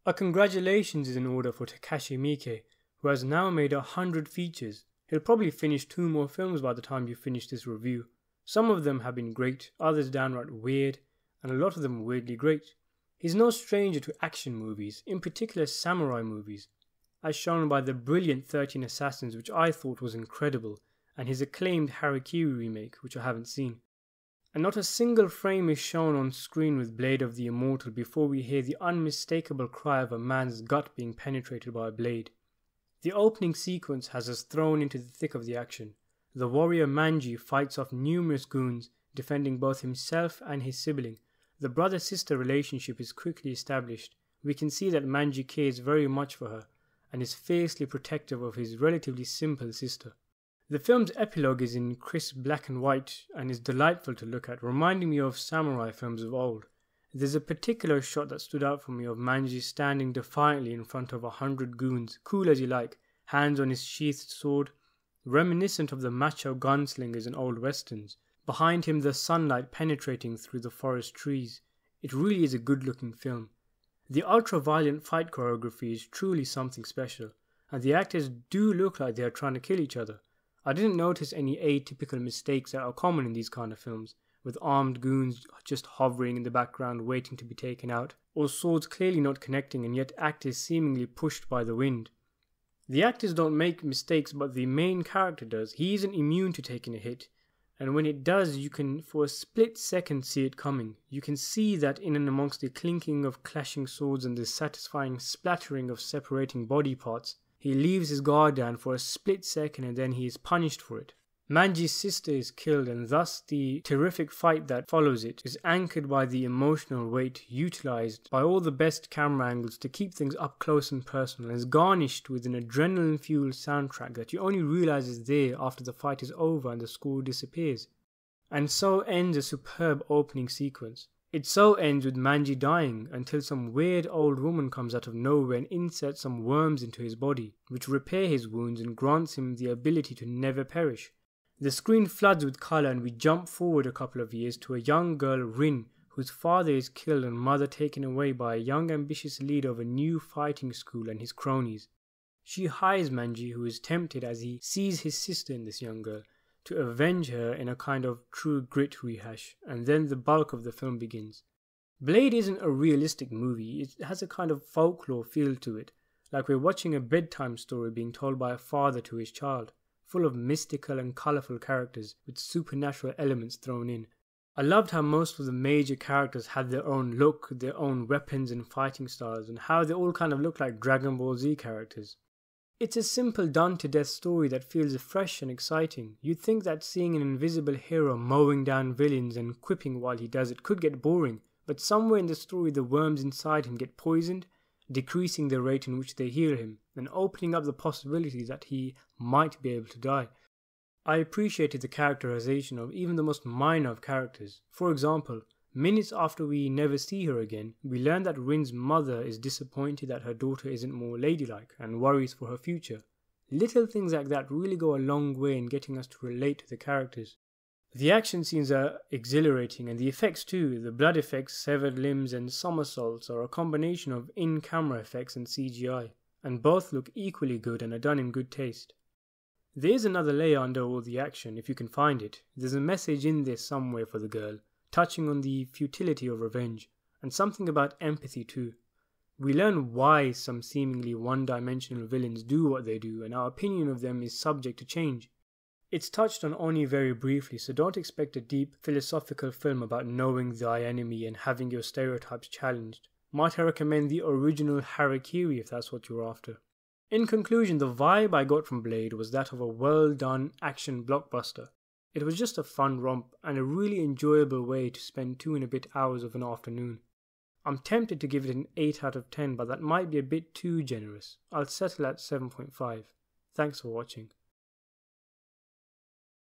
A congratulations is in order for Takashi Miike, who has now made 100 features. He'll probably finish 2 more films by the time you finish this review. Some of them have been great, others downright weird, and a lot of them weirdly great. He's no stranger to action movies, in particular samurai movies, as shown by the brilliant 13 Assassins, which I thought was incredible, and his acclaimed Harakiri remake, which I haven't seen. And not a single frame is shown on screen with Blade of the Immortal before we hear the unmistakable cry of a man's gut being penetrated by a blade. The opening sequence has us thrown into the thick of the action. The warrior Manji fights off numerous goons, defending both himself and his sibling. The brother-sister relationship is quickly established. We can see that Manji cares very much for her, and is fiercely protective of his relatively simple sister. The film's epilogue is in crisp black and white and is delightful to look at, reminding me of samurai films of old. There's a particular shot that stood out for me of Manji standing defiantly in front of 100 goons, cool as you like, hands on his sheathed sword, reminiscent of the macho gunslingers in old westerns. Behind him the sunlight penetrating through the forest trees. It really is a good looking film. The ultra-violent fight choreography is truly something special, and the actors do look like they are trying to kill each other. I didn't notice any atypical mistakes that are common in these kind of films, with armed goons just hovering in the background waiting to be taken out, or swords clearly not connecting and yet actors seemingly pushed by the wind. The actors don't make mistakes, but the main character does. He isn't immune to taking a hit, and when it does, you can for a split second see it coming. You can see that in and amongst the clinking of clashing swords and the satisfying splattering of separating body parts, he leaves his guard down for a split second and then he is punished for it. Manji's sister is killed, and thus the terrific fight that follows it is anchored by the emotional weight utilized by all the best camera angles to keep things up close and personal, and is garnished with an adrenaline-fueled soundtrack that you only realize is there after the fight is over and the score disappears. And so ends a superb opening sequence. It so ends with Manji dying until some weird old woman comes out of nowhere and inserts some worms into his body, which repair his wounds and grants him the ability to never perish. The screen floods with colour and we jump forward a couple of years to a young girl, Rin, whose father is killed and mother taken away by a young ambitious leader of a new fighting school and his cronies. She hires Manji, who is tempted as he sees his sister in this young girl, to avenge her in a kind of True Grit rehash, and then the bulk of the film begins. Blade isn't a realistic movie, it has a kind of folklore feel to it, like we're watching a bedtime story being told by a father to his child, full of mystical and colourful characters with supernatural elements thrown in. I loved how most of the major characters had their own look, their own weapons and fighting styles, and how they all kind of look like Dragon Ball Z characters. It's a simple done-to-death story that feels fresh and exciting. You'd think that seeing an invisible hero mowing down villains and quipping while he does it could get boring, but somewhere in the story the worms inside him get poisoned, decreasing the rate in which they heal him, and opening up the possibility that he might be able to die. I appreciated the characterization of even the most minor of characters. For example, minutes after we never see her again, we learn that Rin's mother is disappointed that her daughter isn't more ladylike and worries for her future. Little things like that really go a long way in getting us to relate to the characters. The action scenes are exhilarating, and the effects too. The blood effects, severed limbs and somersaults are a combination of in-camera effects and CGI, and both look equally good and are done in good taste. There is another layer under all the action, if you can find it. There's a message in there somewhere for the girl, touching on the futility of revenge, and something about empathy too. We learn why some seemingly one-dimensional villains do what they do, and our opinion of them is subject to change. It's touched on only very briefly, so don't expect a deep philosophical film about knowing thy enemy and having your stereotypes challenged. Might I recommend the original Harakiri if that's what you're after. In conclusion, the vibe I got from Blade was that of a well-done action blockbuster. It was just a fun romp and a really enjoyable way to spend 2 and a bit hours of an afternoon. I'm tempted to give it an 8 out of 10, but that might be a bit too generous. I'll settle at 7.5. Thanks for watching.